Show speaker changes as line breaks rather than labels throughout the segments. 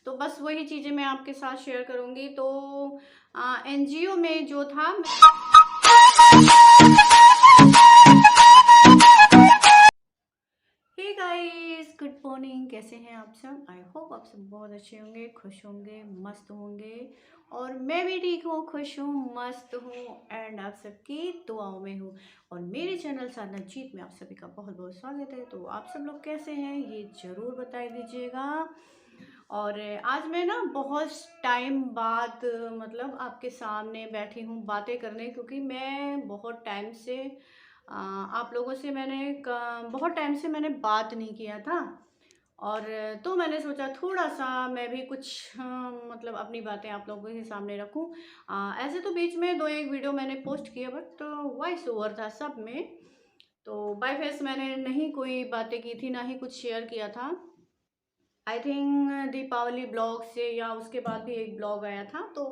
तो बस वही चीज़ें मैं आपके साथ शेयर करूँगी। तो एनजीओ में जो था, हे गाइस, गुड मॉर्निंग। कैसे हैं आप सब? आई होप आप सब बहुत अच्छे होंगे, खुश होंगे, मस्त होंगे। और मैं भी ठीक हूँ, खुश हूँ, मस्त हूँ एंड आप सबकी दुआओं में हूँ। और मेरे चैनल साधना जीत में आप सभी का बहुत बहुत स्वागत है। तो आप सब लोग कैसे हैं ये ज़रूर बता दीजिएगा। और आज मैं ना बहुत टाइम बाद मतलब आपके सामने बैठी हूँ बातें करने, क्योंकि मैं बहुत टाइम से आप लोगों से बहुत टाइम से मैंने बात नहीं किया था। और तो मैंने सोचा थोड़ा सा मैं भी कुछ मतलब अपनी बातें आप लोगों के सामने रखूं। ऐसे तो बीच में दो एक वीडियो मैंने पोस्ट किया, बट वॉइस ओवर था सब में। तो बाय फेस मैंने नहीं कोई बातें की थी, ना ही कुछ शेयर किया था। आई थिंक दीपावली ब्लॉग से या उसके बाद भी एक ब्लॉग आया था, तो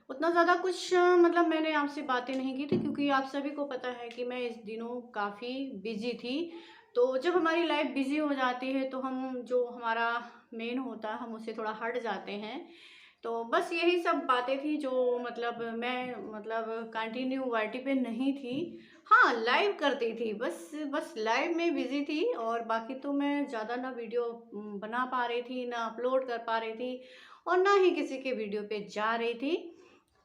उतना ज़्यादा कुछ मतलब मैंने आपसे बातें नहीं की थी, क्योंकि आप सभी को पता है कि मैं इस दिनों काफ़ी बिजी थी। तो जब हमारी लाइफ बिजी हो जाती है तो हम जो हमारा मेन होता है हम उससे थोड़ा हट जाते हैं। तो बस यही सब बातें थी जो मतलब मैं मतलब कंटिन्यू वाईटी पे नहीं थी। हाँ, लाइव करती थी, बस बस लाइव में बिजी थी। और बाकी तो मैं ज़्यादा ना वीडियो बना पा रही थी, ना अपलोड कर पा रही थी, और ना ही किसी के वीडियो पे जा रही थी।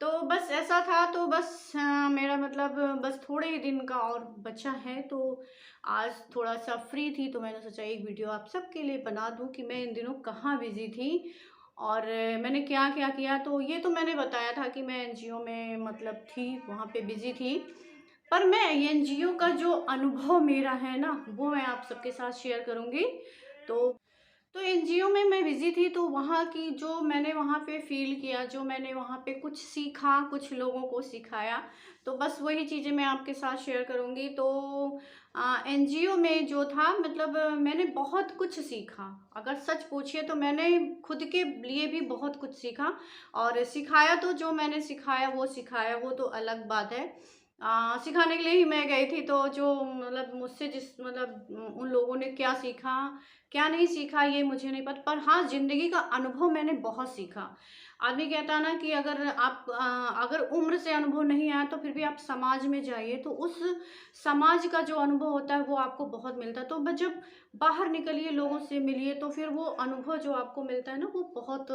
तो बस ऐसा था। तो बस मेरा मतलब बस थोड़े ही दिन का और बचा है। तो आज थोड़ा सा फ्री थी तो मैंने सोचा एक वीडियो आप सबके लिए बना दूं कि मैं इन दिनों कहाँ बिजी थी और मैंने क्या क्या किया। तो ये तो मैंने बताया था कि मैं एनजीओ में मतलब थी, वहाँ पे बिजी थी। पर मैं एनजीओ का जो अनुभव मेरा है ना, वो मैं आप सबके साथ शेयर करूँगी। तो एनजीओ में मैं बिज़ी थी, तो वहाँ की जो मैंने वहाँ पे फ़ील किया, जो मैंने वहाँ पे कुछ सीखा, कुछ लोगों को सिखाया, तो बस वही चीज़ें मैं आपके साथ शेयर करूँगी। तो एनजीओ में जो था मतलब मैंने बहुत कुछ सीखा। अगर सच पूछिए तो मैंने खुद के लिए भी बहुत कुछ सीखा। और सिखाया तो जो मैंने सिखाया वो तो अलग बात है। सिखाने के लिए ही मैं गई थी, तो जो मतलब मुझसे जिस मतलब उन लोगों ने क्या सीखा, क्या नहीं सीखा, ये मुझे नहीं पता। पर हाँ, ज़िंदगी का अनुभव मैंने बहुत सीखा। आदमी कहता है ना कि अगर उम्र से अनुभव नहीं आया तो फिर भी आप समाज में जाइए, तो उस समाज का जो अनुभव होता है वो आपको बहुत मिलता है। तो बस जब बाहर निकलिए, लोगों से मिलिए, तो फिर वो अनुभव जो आपको मिलता है ना, वो बहुत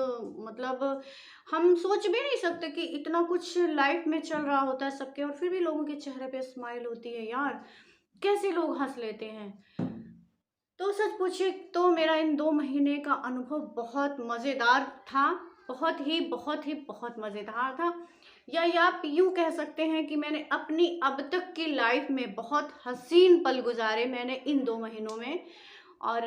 मतलब हम सोच भी नहीं सकते कि इतना कुछ लाइफ में चल रहा होता है सबके, और फिर भी लोगों के चेहरे पे स्माइल होती है। यार, कैसे लोग हंस लेते हैं। तो सच पूछिए तो मेरा इन 2 महीने का अनुभव बहुत मज़ेदार था। बहुत मज़ेदार था। या आप यूँ कह सकते हैं कि मैंने अपनी अब तक की लाइफ में बहुत हसीन पल गुज़ारे मैंने इन 2 महीनों में। और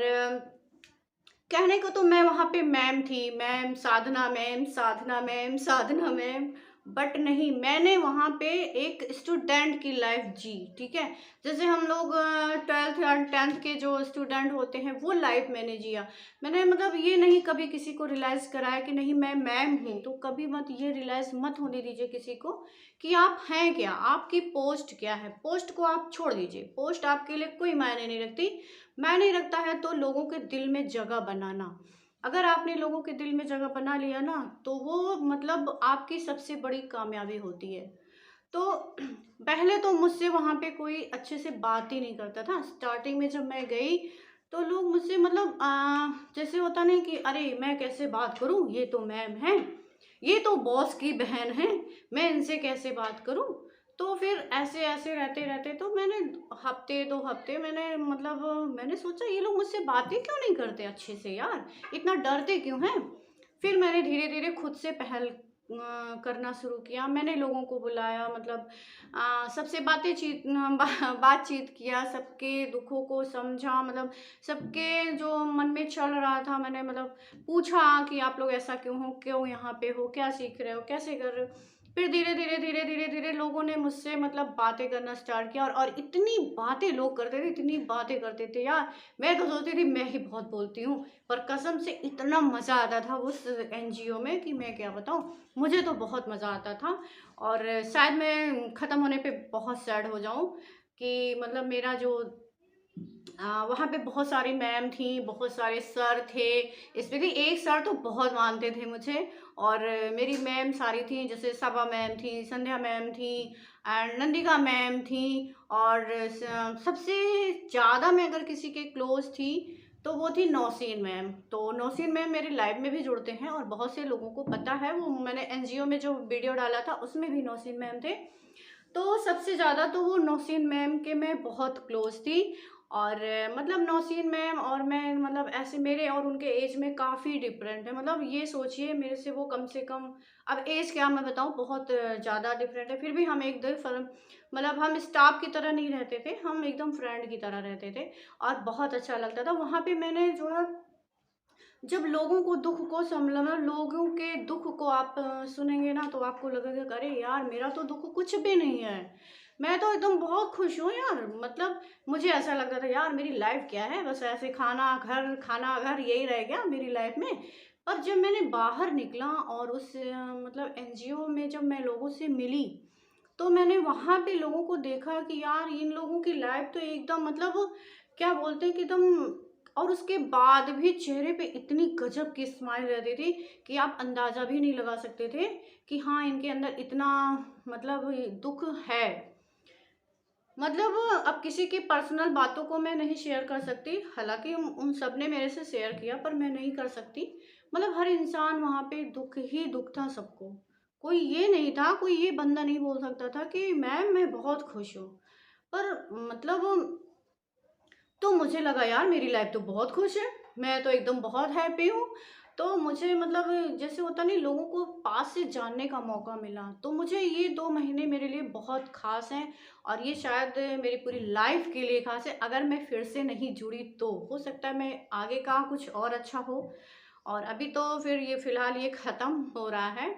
कहने को तो मैं वहाँ पे मैम थी, ma'am Sadhana, ma'am Sadhana, ma'am Sadhana, ma'am. But नहीं, मैंने वहाँ पे एक स्टूडेंट की लाइफ जी, ठीक है। जैसे हम लोग 12th या 10th के जो स्टूडेंट होते हैं वो लाइफ मैंने जिया। मैंने मतलब ये नहीं कभी किसी को रियलाइज़ कराया कि नहीं मैं मैम हूँ। तो कभी मत ये रियलाइज़ मत होने दीजिए किसी को कि आप हैं क्या, आपकी पोस्ट क्या है। पोस्ट को आप छोड़ दीजिए, पोस्ट आपके लिए कोई मायने नहीं रखती। मायने रखता है तो लोगों के दिल में जगह बनाना। अगर आपने लोगों के दिल में जगह बना लिया ना, तो वो मतलब आपकी सबसे बड़ी कामयाबी होती है। तो पहले तो मुझसे वहाँ पे कोई अच्छे से बात ही नहीं करता था। स्टार्टिंग में जब मैं गई तो लोग मुझसे मतलब जैसे होता नहीं कि अरे मैं कैसे बात करूँ, ये तो मैम है, ये तो बॉस की बहन है, मैं इनसे कैसे बात करूँ। तो फिर ऐसे ऐसे रहते रहते तो मैंने हफ्ते 2 हफ्ते मैंने मतलब मैंने सोचा ये लोग मुझसे बातें क्यों नहीं करते अच्छे से, यार इतना डरते क्यों हैं। फिर मैंने धीरे धीरे खुद से पहल करना शुरू किया। मैंने लोगों को बुलाया, मतलब सबसे बातचीत किया, सबके दुखों को समझा, मतलब सबके जो मन में चल रहा था मैंने मतलब पूछा कि आप लोग ऐसा क्यों हो, क्यों यहाँ पे हो, क्या सीख रहे हो, कैसे कर रहे हो। फिर धीरे धीरे लोगों ने मुझसे मतलब बातें करना स्टार्ट किया। और इतनी बातें लोग करते थे, इतनी बातें करते थे यार, मैं तो सोचती थी मैं ही बहुत बोलती हूँ। पर कसम से इतना मज़ा आता था उस एनजीओ में कि मैं क्या बताऊँ। मुझे तो बहुत मज़ा आता था। और शायद मैं ख़त्म होने पे बहुत सैड हो जाऊँ कि मतलब मेरा जो वहाँ पे बहुत सारी मैम थी, बहुत सारे सर थे। इसमें भी एक सर तो बहुत मानते थे मुझे, और मेरी मैम सारी थी, जैसे सबा मैम थी, संध्या मैम थी एंड नंदिका मैम थी। और सबसे ज़्यादा मैं अगर किसी के क्लोज थी तो वो थी नौसीन मैम। तो नौसीन मैम मेरी लाइफ में भी जुड़ते हैं और बहुत से लोगों को पता है, वो मैंने एनजीओ में जो वीडियो डाला था उसमें भी नौसीन मैम थे। तो सबसे ज़्यादा तो वो नौसीन मैम के मैं बहुत क्लोज थी। और मतलब नौसीन मैम और मैं, मतलब ऐसे मेरे और उनके एज में काफ़ी डिफरेंट है। मतलब ये सोचिए, मेरे से वो कम से कम, अब एज क्या मैं बताऊँ, बहुत ज़्यादा डिफरेंट है। फिर भी हम एक दम मतलब हम स्टाफ की तरह नहीं रहते थे, हम एकदम फ्रेंड की तरह रहते थे और बहुत अच्छा लगता था। वहाँ पे मैंने जो है, जब लोगों को दुख को संभलना, लोगों के दुख को आप सुनेंगे ना तो आपको लगेगा कि अरे यार, मेरा तो दुख कुछ भी नहीं है, मैं तो एकदम बहुत खुश हूँ यार। मतलब मुझे ऐसा लगता था यार, मेरी लाइफ क्या है, बस ऐसे खाना घर यही रह गया मेरी लाइफ में। पर जब मैंने बाहर निकला और उस मतलब एनजीओ में जब मैं लोगों से मिली, तो मैंने वहाँ पे लोगों को देखा कि यार इन लोगों की लाइफ तो एकदम, मतलब क्या बोलते हैं कि एकदम, और उसके बाद भी चेहरे पे इतनी गजब की स्माइल रहती थी कि आप अंदाज़ा भी नहीं लगा सकते थे कि हाँ, इनके अंदर इतना मतलब दुख है। मतलब अब किसी की पर्सनल बातों को मैं नहीं शेयर कर सकती, हालांकि उन सब ने मेरे से शेयर किया, पर मैं नहीं कर सकती। मतलब हर इंसान वहाँ पे दुख ही दुख था सबको। कोई ये नहीं था, कोई ये बंदा नहीं बोल सकता था कि मैम मैं बहुत खुश हूँ। पर मतलब तो मुझे लगा यार, मेरी लाइफ तो बहुत खुश है, मैं तो एकदम बहुत हैप्पी हूँ। तो मुझे मतलब जैसे होता नहीं, लोगों को पास से जानने का मौका मिला, तो मुझे ये 2 महीने मेरे लिए बहुत खास हैं। और ये शायद मेरी पूरी लाइफ के लिए खास है। अगर मैं फिर से नहीं जुड़ी तो हो सकता है मैं आगे का कुछ और अच्छा हो, और अभी तो फिर ये फ़िलहाल ये ख़त्म हो रहा है।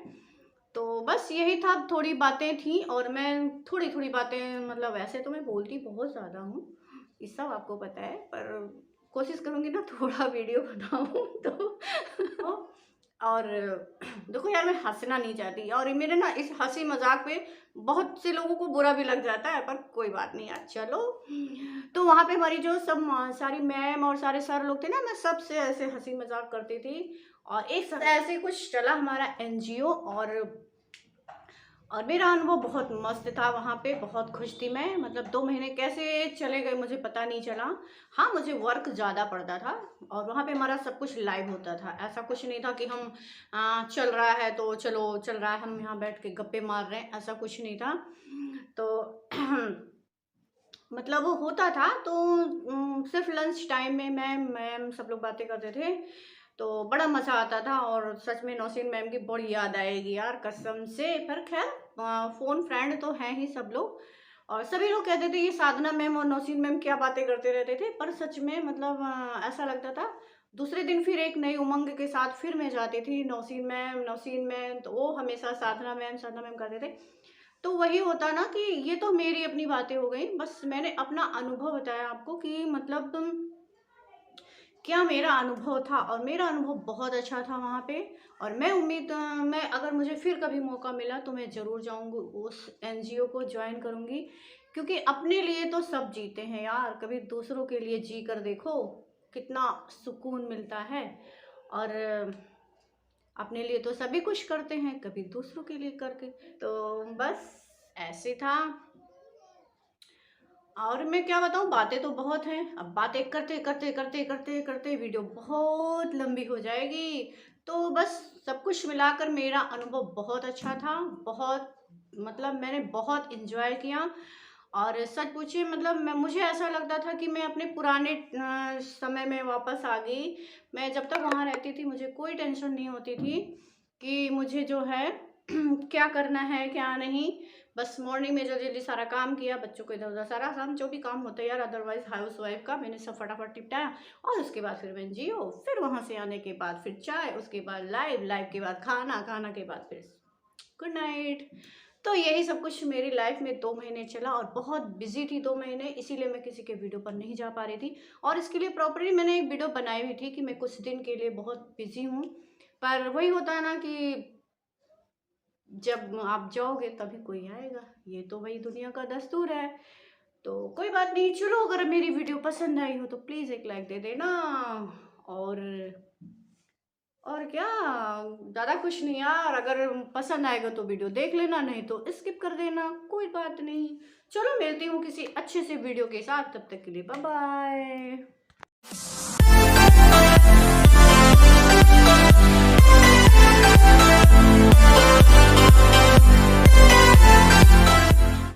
तो बस यही था, थोड़ी बातें थी, और मैं थोड़ी थोड़ी बातें, मतलब वैसे तो मैं बोलती बहुत ज़्यादा हूँ, ये सब आपको पता है, पर कोशिश करूँगी ना थोड़ा वीडियो बनाऊँ तो और देखो यार, मैं हंसना नहीं चाहती, और ये मेरे ना इस हंसी मजाक पे बहुत से लोगों को बुरा भी लग जाता है, पर कोई बात नहीं यार, चलो। तो वहाँ पे हमारी जो सब सारी मैम और सारे सर लोग थे ना, मैं सबसे ऐसे हंसी मजाक करती थी। और एक साथ ऐसे कुछ चला हमारा एनजीओ, और मेरा अनुभव बहुत मस्त था वहाँ पे, बहुत खुश थी मैं। मतलब 2 महीने कैसे चले गए मुझे पता नहीं चला। हाँ, मुझे वर्क ज़्यादा पड़ता था, और वहाँ पे हमारा सब कुछ लाइव होता था। ऐसा कुछ नहीं था कि हम चल रहा है तो चलो, चल रहा है हम यहाँ बैठ के गप्पे मार रहे हैं, ऐसा कुछ नहीं था। तो मतलब वो होता था तो सिर्फ लंच टाइम में मैम मैम सब लोग बातें करते थे, तो बड़ा मज़ा आता था। और सच में नौसीन मैम की बड़ी याद आएगी यार, कसम से। पर खैर, फ़ोन फ्रेंड तो हैं ही सब लोग, और सभी लोग कहते थे ये साधना मैम और नौसीन मैम क्या बातें करते रहते थे। पर सच में मतलब ऐसा लगता था। दूसरे दिन फिर एक नई उमंग के साथ फिर मैं जाती थी, नौसीन मैम, तो वो हमेशा साधना मैम करते थे। तो वही होता ना कि ये तो मेरी अपनी बातें हो गई, बस मैंने अपना अनुभव बताया आपको कि मतलब क्या मेरा अनुभव था, और मेरा अनुभव बहुत अच्छा था वहाँ पे। और मैं अगर मुझे फिर कभी मौका मिला तो मैं ज़रूर जाऊँगी, उस एनजीओ को ज्वाइन करूँगी। क्योंकि अपने लिए तो सब जीते हैं यार, कभी दूसरों के लिए जी कर देखो, कितना सुकून मिलता है। और अपने लिए तो सभी कुछ करते हैं, कभी दूसरों के लिए करके। तो बस ऐसे था। और मैं क्या बताऊँ, बातें तो बहुत हैं, अब बातें करते करते करते करते करते वीडियो बहुत लंबी हो जाएगी। तो बस सब कुछ मिलाकर मेरा अनुभव बहुत अच्छा था, बहुत, मतलब मैंने बहुत इंजॉय किया। और सच पूछिए, मतलब मुझे ऐसा लगता था कि मैं अपने पुराने समय में वापस आ गई। मैं जब तक वहाँ रहती थी मुझे कोई टेंशन नहीं होती थी कि मुझे जो है क्या करना है क्या नहीं। बस मॉर्निंग में जल्दी जल्दी सारा काम किया, बच्चों को इधर उधर सारा काम जो भी काम होता है यार, अदरवाइज हाउस वाइफ का, मैंने सब फटाफट निपटाया। और उसके बाद फिर मैं जियो, फिर वहाँ से आने के बाद फिर चाय, उसके बाद लाइव, लाइव के बाद खाना, खाना के बाद फिर गुड नाइट। तो यही सब कुछ मेरी लाइफ में 2 महीने चला, और बहुत बिजी थी 2 महीने, इसीलिए मैं किसी के वीडियो पर नहीं जा पा रही थी। और इसके लिए प्रॉपरली मैंने एक वीडियो बनाई हुई थी कि मैं कुछ दिन के लिए बहुत बिजी हूँ। पर वही होता है ना कि जब आप जाओगे तभी कोई आएगा, ये तो वही दुनिया का दस्तूर है। तो कोई बात नहीं, चलो अगर मेरी वीडियो पसंद आई हो तो प्लीज़ एक लाइक दे देना। और और क्या, ज़्यादा कुछ नहीं यार, अगर पसंद आएगा तो वीडियो देख लेना, नहीं तो स्किप कर देना, कोई बात नहीं। चलो मिलती हूँ किसी अच्छे से वीडियो के साथ, तब तक के लिए बाय बाय।